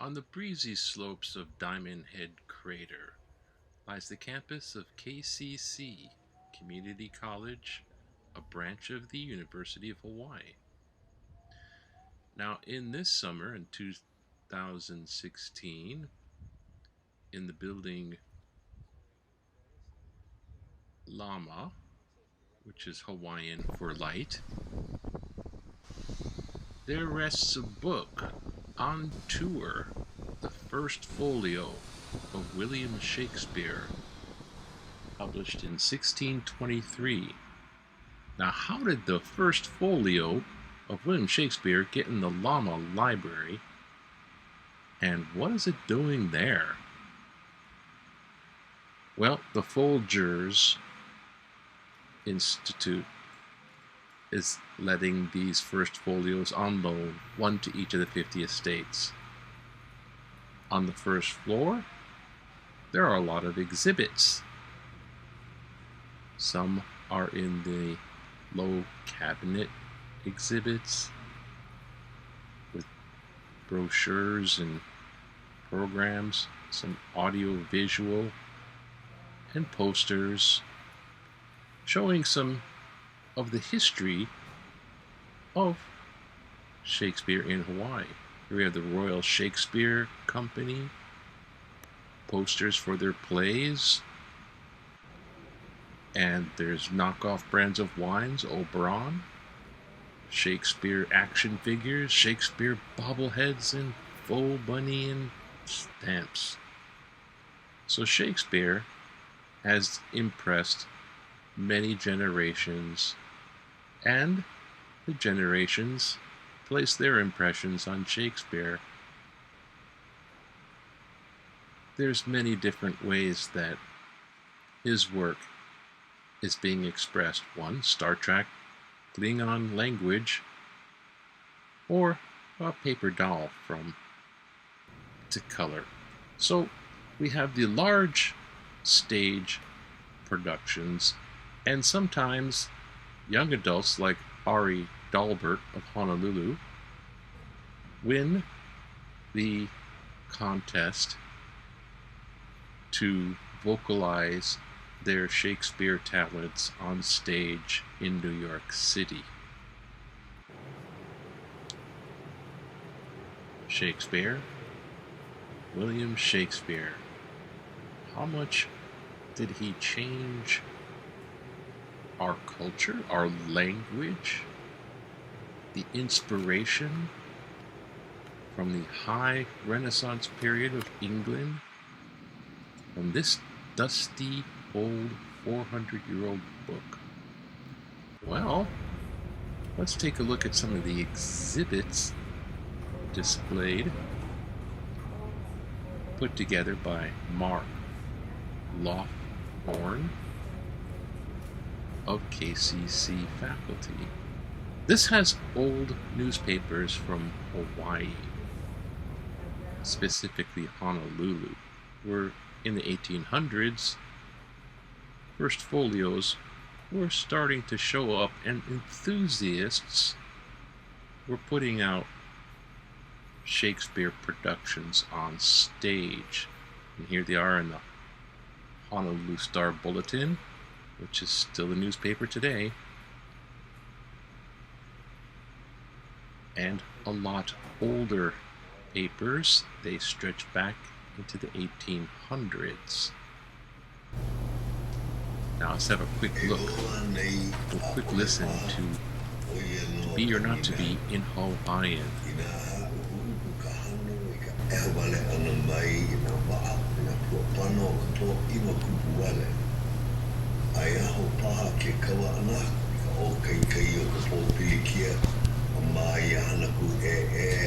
On the breezy slopes of Diamond Head Crater lies the campus of KCC Community College, a branch of the University of Hawaii. Now, in this summer, in 2016, in the building Lama, which is Hawaiian for light, there rests a book on tour, the First Folio of William Shakespeare, published in 1623. Now, how did the First Folio of William Shakespeare get in the Lama Library, and what is it doing there? Well, the Folgers Institute is letting these first folios on loan, one to each of the 50 estates. On the first floor, there are a lot of exhibits. Some are in the low cabinet exhibits with brochures and programs, some audio visual and posters showing some of the history of Shakespeare in Hawaii. Here we have the Royal Shakespeare Company, posters for their plays, and there's knockoff brands of wines, Oberon, Shakespeare action figures, Shakespeare bobbleheads, and faux bunny and stamps. So Shakespeare has impressed many generations, and the generations place their impressions on Shakespeare. There's many different ways that his work is being expressed. One, Star Trek, Klingon language, or a paper doll from to color. So we have the large stage productions, and sometimes young adults like Ari Dalbert of Honolulu win the contest to vocalize their Shakespeare talents on stage in New York City. Shakespeare, William Shakespeare. How much did he change our culture, our language, the inspiration from the high Renaissance period of England, from this dusty old 400-year-old book? Well, let's take a look at some of the exhibits displayed, put together by Mark Lawthorne of KCC faculty. This has old newspapers from Hawaii, specifically Honolulu, where in the 1800s, first folios were starting to show up, and enthusiasts were putting out Shakespeare productions on stage. And here they are in the Honolulu Star Bulletin, which is still a newspaper today, and a lot older papers. They stretch back into the 1800s. Now let's have a quick look, a quick listen to Be or Not to Be in Hawaiian. Ai aho paha ke kawa ana o kai kai o ka pōpilikia o mai ana ku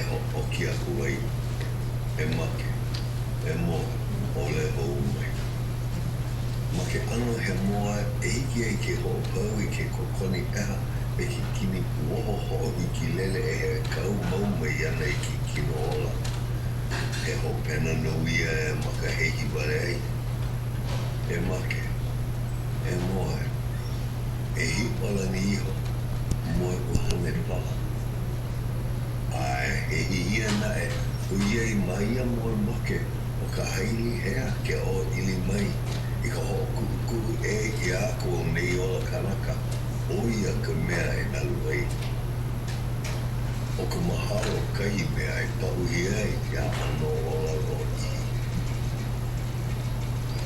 ho oki aku ai e make e mo ole o mai make ano he moa e hiki ai ke ho pau I ke kokoni eha e ki kini uoho ho hiki lele e he kau mau mai ana I ki kino ola e ho pena nuia e maka hehi ware ai e make e moe, e hiwala ni iho, moe o hane paha. Ai, e hiia na e, O iei mai mo make o ka haili hea ke o ili mai I ka ho kuku e ki a ko nei ola kanaka o ia ka mea e nalu ai. O ka mahalo kahi mea e pauhi ai ki a ano ola lo I.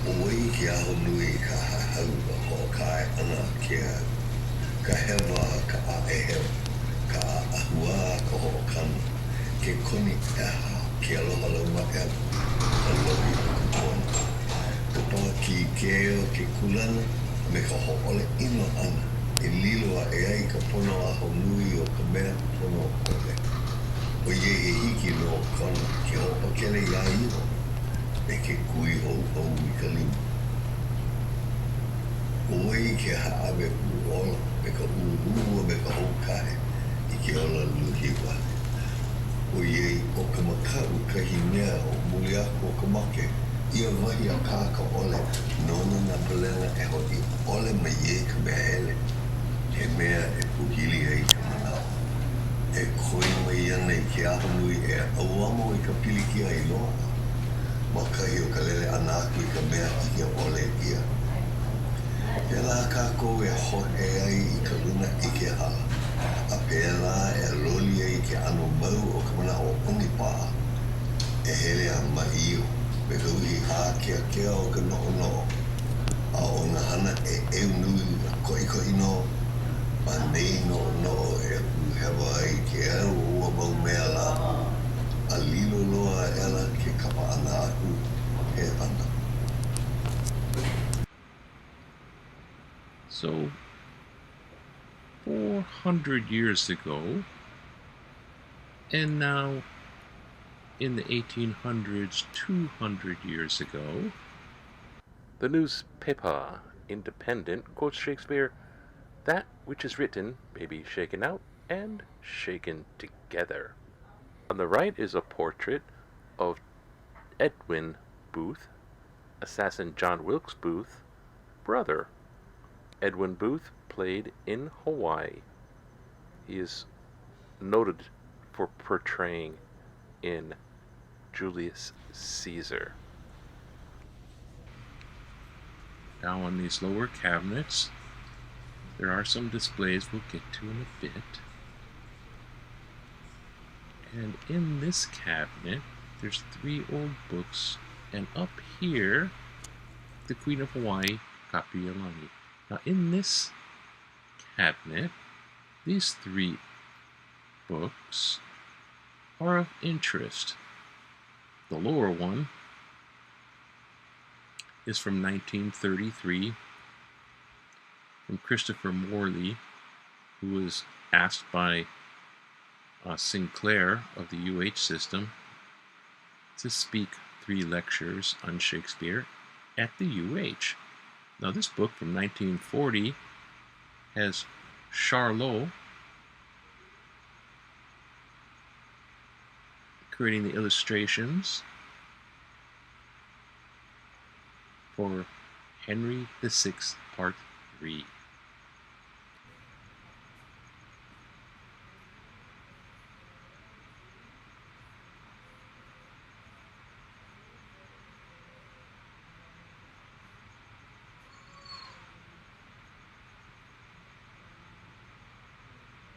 O wai ki a honui ka hahau ka hokai ana ki a ka hewa ka a e hewa ka a ahua ka hookana ke koni eha ki aloha lau ma ea ka lohi ka kupona. Ka pā ki keo ke kulana me ka ho'ole ino ana e lilo a e ai ka pono a honui o ka mea pono ole. O ye he hiki no kona ke ho'o kele ia iho me ke kui hou I ka lima. O wai ke haawe uola me ka uurua me ka houkahe I ke ola luhiwa. O ye o ka makau kahi mea o muli aku o ka make Ia wahi a kāka ole, nona na palenga e hoi ole mai ye ka mea hele. He mea e puhili ai ka manao. E koi mai ana I ke ahonui e auamo I ka pilikia I loa. Makahi o ka lele ana aku I ka mea I ke ole ia. Pela kākou e hohe ai I ka luna I ke hala. A pela e loli ai ke ano mau o ka manao onipa. E hele a maio. Me ka uhi hā kia o ka no. A o na hana e nui a koi no. Ma nei no e hewa ai ke au ua mau mea la. A lilo loa ela ke kapa ana aku he ana. So, 400 years ago, and now in the 1800s, 200 years ago, the newspaper Independent quotes Shakespeare, "That which is written may be shaken out and shaken together." On the right is a portrait of Edwin Booth, assassin John Wilkes Booth, brother. Edwin Booth played in Hawaii. He is noted for portraying in Julius Caesar. Now on these lower cabinets, there are some displays we'll get to in a bit. And in this cabinet, there's 3 old books, and up here, the Queen of Hawaii, Kapiolani. Now in this cabinet, these 3 books are of interest. The lower one is from 1933 from Christopher Morley, who was asked by Sinclair of the UH system to speak 3 lectures on Shakespeare at the UH. Now this book from 1940 has Charlot creating the illustrations for Henry VI, Part 3.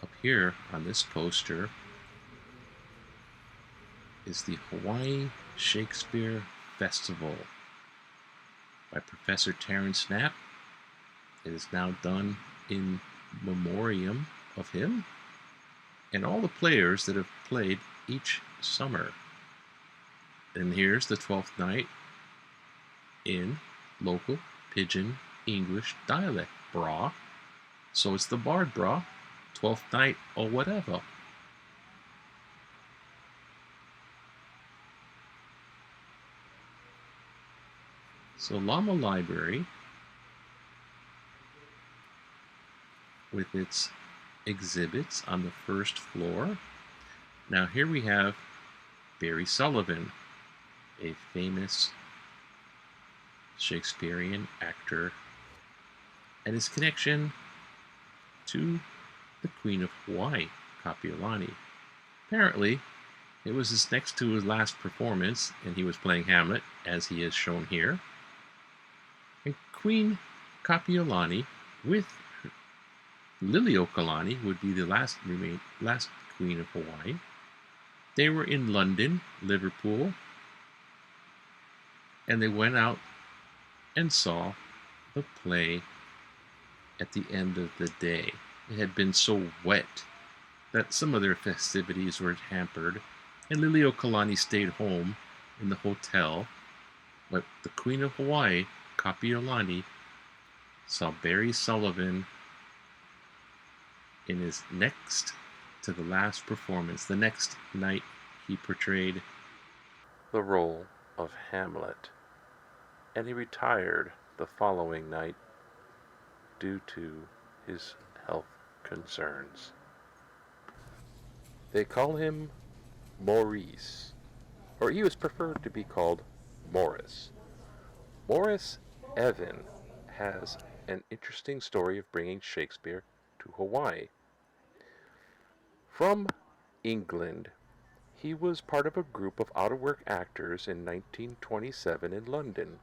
Up here on this poster is the Hawaii Shakespeare Festival by Professor Terence Knapp. It is now done in memoriam of him and all the players that have played each summer. And here's the 12th night in local Pidgin English dialect, brah. So it's the Bard, brah. 12th night or whatever. So Lama Library, with its exhibits on the first floor. Now here we have Barry Sullivan, a famous Shakespearean actor, and his connection to the Queen of Hawaii, Kapiolani. Apparently, It was his next to his last performance, and he was playing Hamlet, as he is shown here. And Queen Kapiolani, with Liliuokalani, would be the last queen of Hawaii. They were in London, Liverpool, and they went out and saw the play at the end of the day. It had been so wet that some of their festivities were hampered, and Liliuokalani stayed home in the hotel. But the Queen of Hawaii, Kapiolani, saw Barry Sullivan in his next to the last performance. The next night he portrayed the role of Hamlet, and he retired the following night due to his health concerns. They call him Maurice, or he was preferred to be called Maurice. Maurice Evan has an interesting story of bringing Shakespeare to Hawaii. From England, he was part of a group of out-of-work actors in 1927 in London.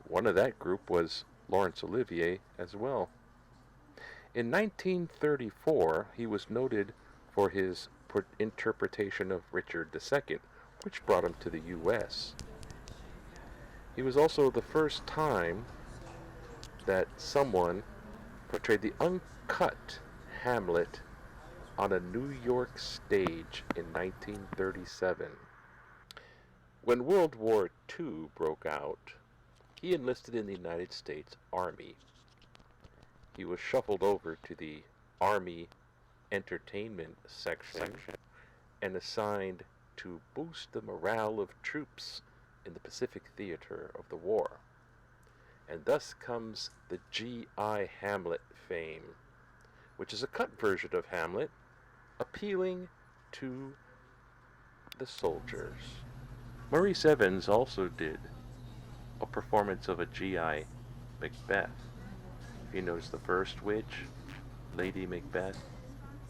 One of that group was Laurence Olivier as well. In 1934, he was noted for his interpretation of Richard II, which brought him to the U.S. He was also the first time that someone portrayed the uncut Hamlet on a New York stage in 1937. When World War II broke out, he enlisted in the United States Army. He was shuffled over to the Army Entertainment section and assigned to boost the morale of troops in the Pacific theater of the war. And thus comes the G.I. Hamlet fame, which is a cut version of Hamlet, appealing to the soldiers. Maurice Evans also did a performance of a G.I. Macbeth. If you notice, the first witch, Lady Macbeth,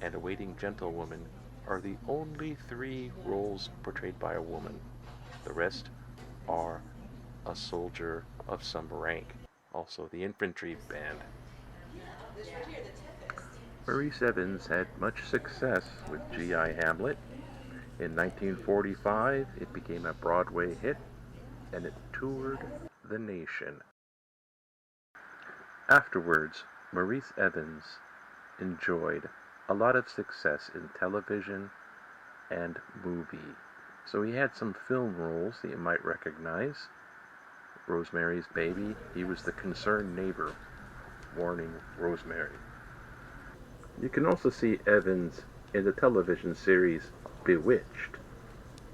and a waiting gentlewoman are the only three roles portrayed by a woman. The rest are a soldier of some rank, also the infantry band. Maurice Evans had much success with G.I. Hamlet. In 1945, it became a Broadway hit, and it toured the nation. Afterwards, Maurice Evans enjoyed a lot of success in television and movie. So he had some film roles that you might recognize. Rosemary's Baby, he was the concerned neighbor warning Rosemary. You can also see Evans in the television series Bewitched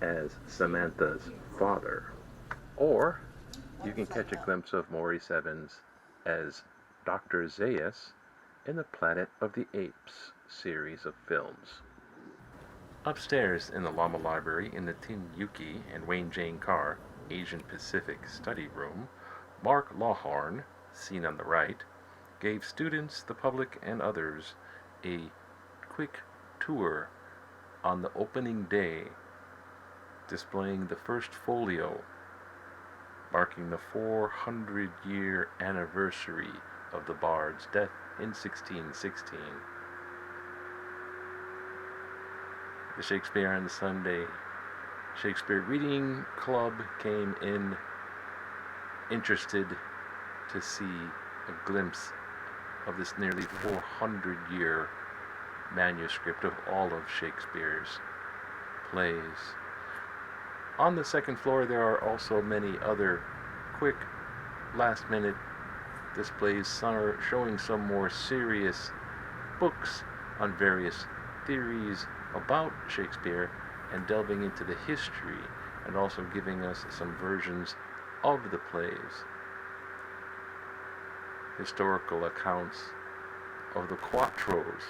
as Samantha's father. Or you can catch a glimpse of Maurice Evans as Dr. Zaius in the Planet of the Apes series of films. Upstairs in the Lama Library in the Tin Yuki and Wayne Jane Carr Asian Pacific Study Room, Mark Lawhorn, seen on the right, gave students, the public, and others a quick tour on the opening day, displaying the first folio, marking the 400-year anniversary of the Bard's death in 1616. The Shakespeare on Sunday Shakespeare Reading Club came in interested to see a glimpse of this nearly 400-year manuscript of all of Shakespeare's plays. On the second floor there are also many other quick last-minute displays showing some more serious books on various theories about Shakespeare and delving into the history and also giving us some versions of the plays. Historical accounts of the Quattros,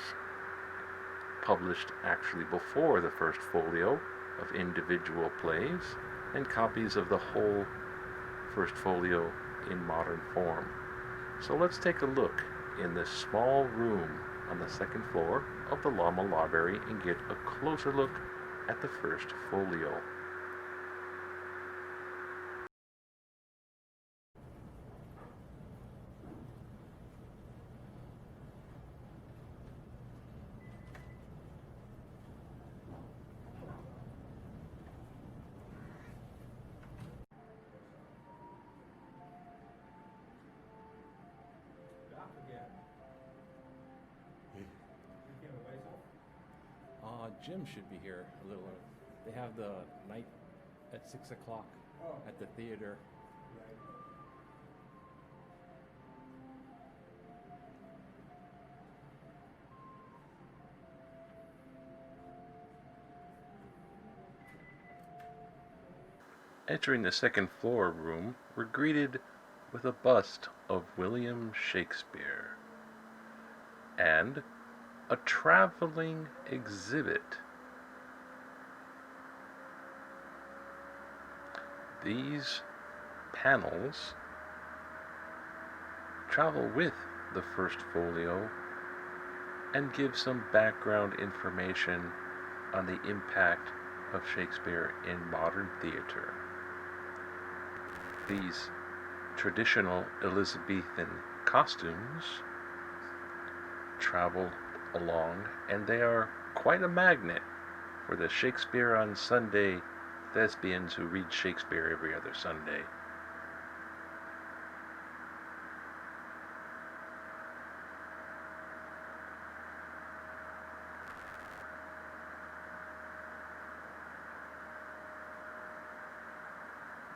published actually before the first folio of individual plays, and copies of the whole first folio in modern form. So let's take a look in this small room on the second floor of the Lama Library and get a closer look at the First Folio. Jim should be here a little early. They have the night at 6 o'clock at the theater. Entering the second floor room, we're greeted with a bust of William Shakespeare and a traveling exhibit. These panels travel with the First Folio and give some background information on the impact of Shakespeare in modern theater. These traditional Elizabethan costumes travel along, and they are quite a magnet for the Shakespeare on Sunday thespians who read Shakespeare every other Sunday.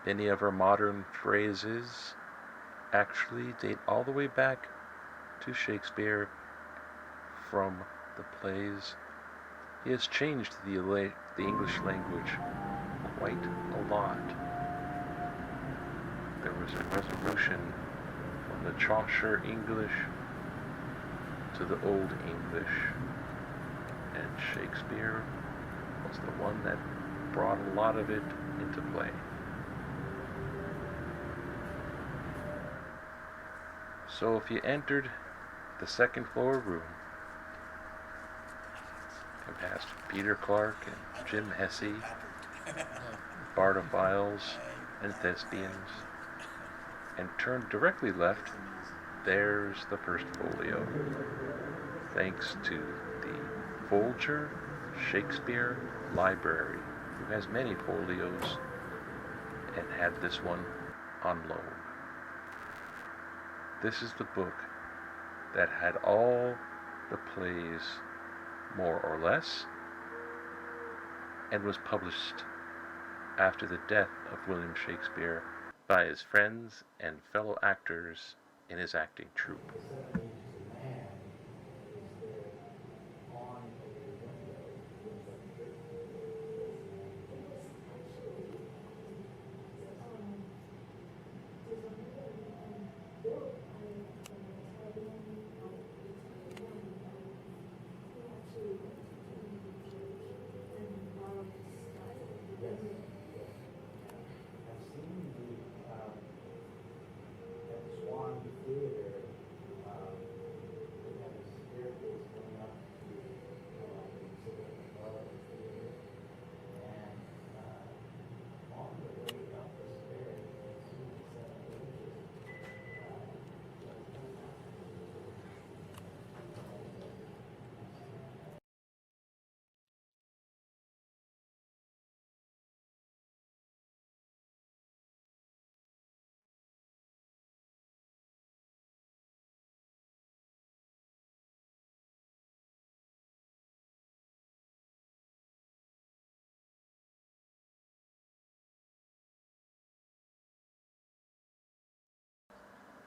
Many of our modern phrases actually date all the way back to Shakespeare from the plays. He has changed the English language quite a lot. There was a resolution from the Chaucer English to the Old English, and Shakespeare was the one that brought a lot of it into play. So if you entered the second floor room and passed Peter Clark and Jim Hesse, Bartophiles and Thespians, and turned directly left, there's the First Folio. Thanks to the Folger Shakespeare Library, who has many folios and had this one on loan. This is the book that had all the plays, more or less, and was published after the death of William Shakespeare by his friends and fellow actors in his acting troupe.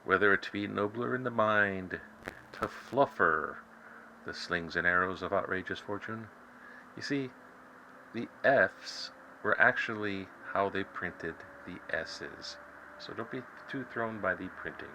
Whether it to be nobler in the mind, to fluffer the slings and arrows of outrageous fortune. You see, the F's were actually how they printed the S's. So don't be too thrown by the printing.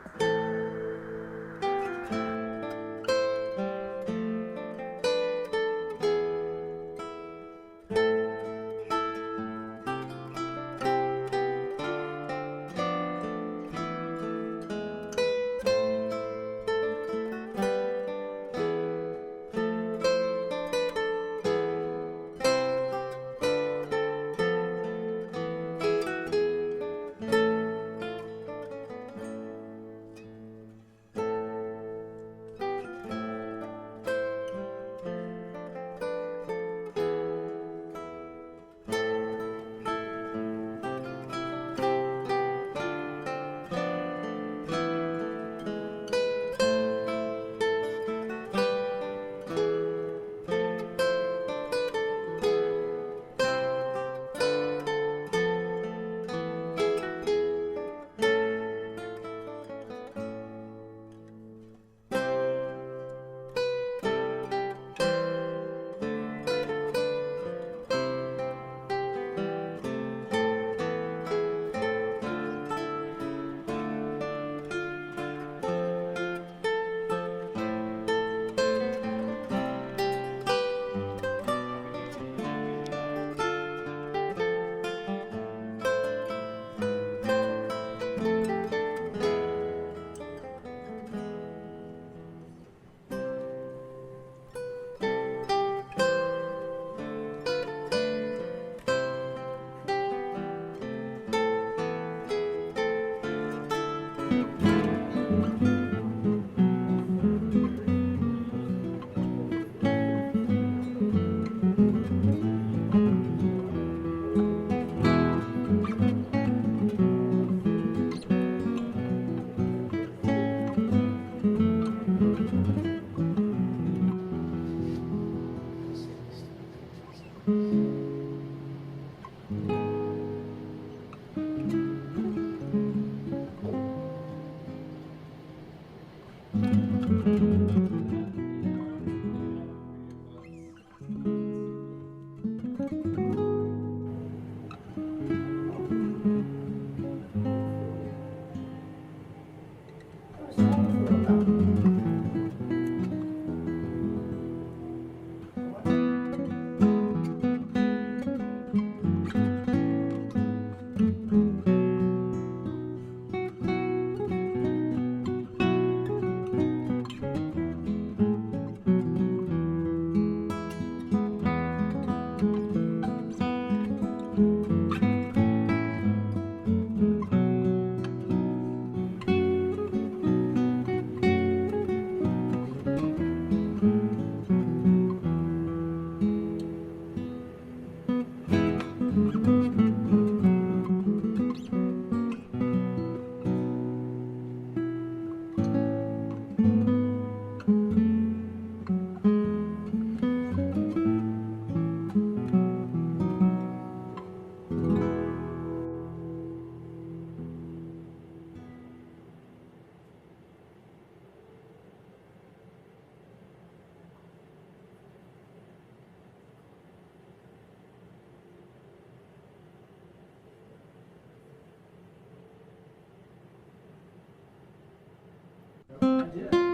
did.